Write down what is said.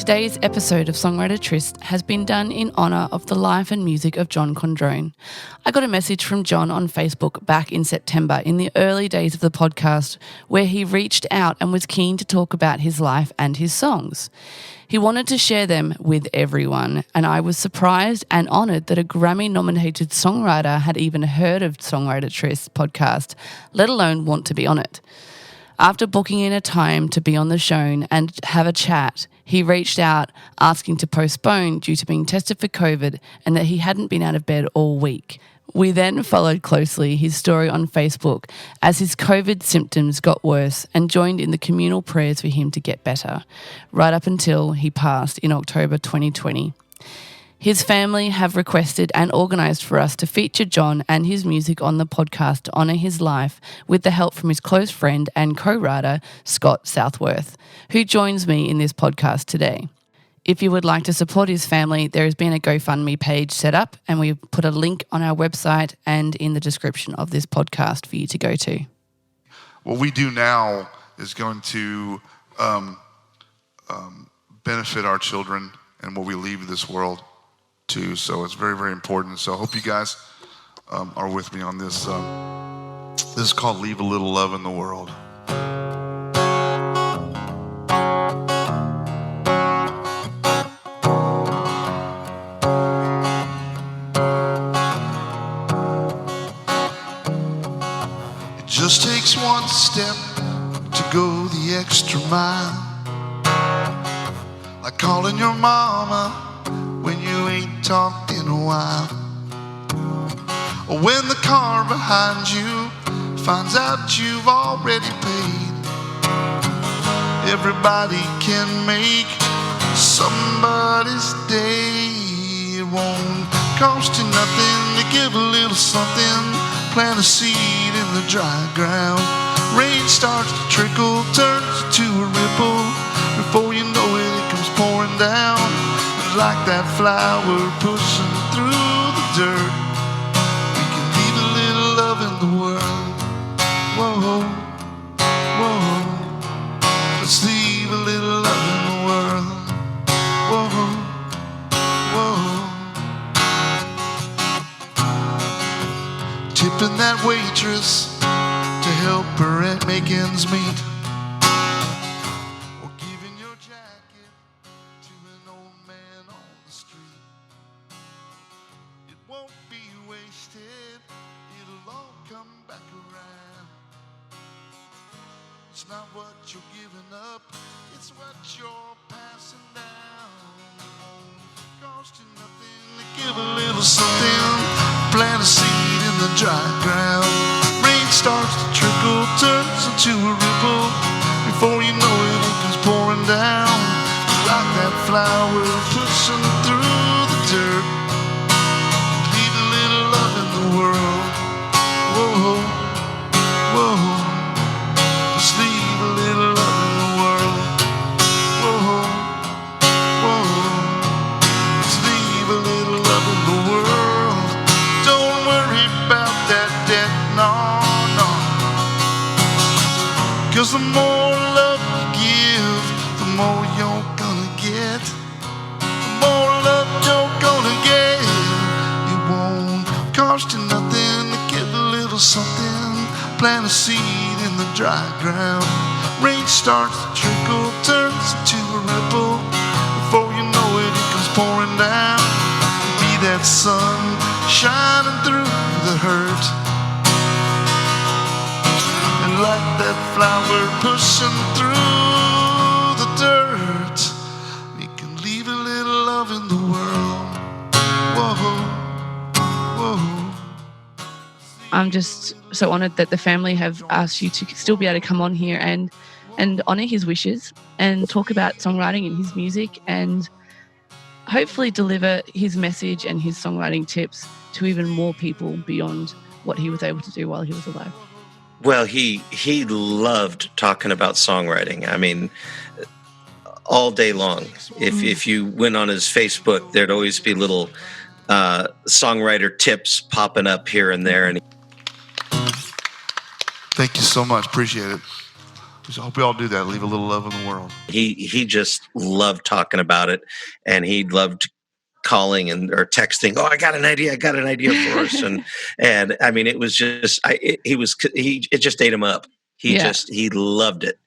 Today's episode of Songwriter Trysts has been done in honour of the life and music of John Condrone. I got a message from John on Facebook back in September in the early days of the podcast where he reached out and was keen to talk about his life and his songs. He wanted to share them with everyone, and I was surprised and honoured that a Grammy-nominated songwriter had even heard of Songwriter Trysts podcast, let alone want to be on it. After booking in a time to be on the show and have a chat, he reached out asking to postpone due to being tested for COVID and that he hadn't been out of bed all week. We then followed closely his story on Facebook as his COVID symptoms got worse and joined in the communal prayers for him to get better, right up until he passed in October 2020. His family have requested and organised for us to feature John and his music on the podcast to honour his life with the help from his close friend and co-writer, Scott Southworth, who joins me in this podcast today. If you would like to support his family, there has been a GoFundMe page set up and we've put a link on our website and in the description of this podcast for you to go to. What we do now is going to benefit our children and what we leave this world too. So it's very, very important. So I hope you guys are with me on this. This is called Leave a Little Love in the World. It just takes one step to go the extra mile, like calling your mama when you ain't talked in a while, or when the car behind you finds out you've already paid. Everybody can make somebody's day. It won't cost you nothing to give a little something, plant a seed in the dry ground. Rain starts to trickle, turns to a ripple, before you know it, it comes pouring down. Like that flower pushing through the dirt, we can leave a little love in the world. Whoa, whoa, let's leave a little love in the world. Whoa, whoa, tipping that waitress to help her and make ends meet. It's not what you're giving up, it's what you're passing down. Cost you nothing to give a little something, plant a seed in the dry ground. Rain starts to trickle, turns into a ripple, before you know it, it comes pouring down. Like that flower pushing through the dirt, leave a little love in the world. Whoa, whoa, let's leave a little love in the world. Whoa, whoa, let's leave a little love in the world. Don't worry about that debt, no, no. 'Cause the more love you give, the more you're gonna get. The more love you're gonna get. It won't cost you nothing to give a little something, plant a seed in the dry ground. Rain starts to trickle, turns into a ripple, before you know it, it comes pouring down. Be that sun shining through the hurt, and like that flower pushing through the dirt, we can leave a little love in the world. Whoa, whoa. I'm just so honoured that the family have asked you to still be able to come on here and honour his wishes and talk about songwriting and his music and hopefully deliver his message and his songwriting tips to even more people beyond what he was able to do while he was alive. Well, he loved talking about songwriting. I mean, all day long. If you went on his Facebook, there'd always be little songwriter tips popping up here and there. And Thank you so much. Appreciate it. Just hope we all do that. Leave a little love in the world. He just loved talking about it, and he loved calling or texting. Oh, I got an idea for us. And I mean, it was just, it just ate him up. He loved it.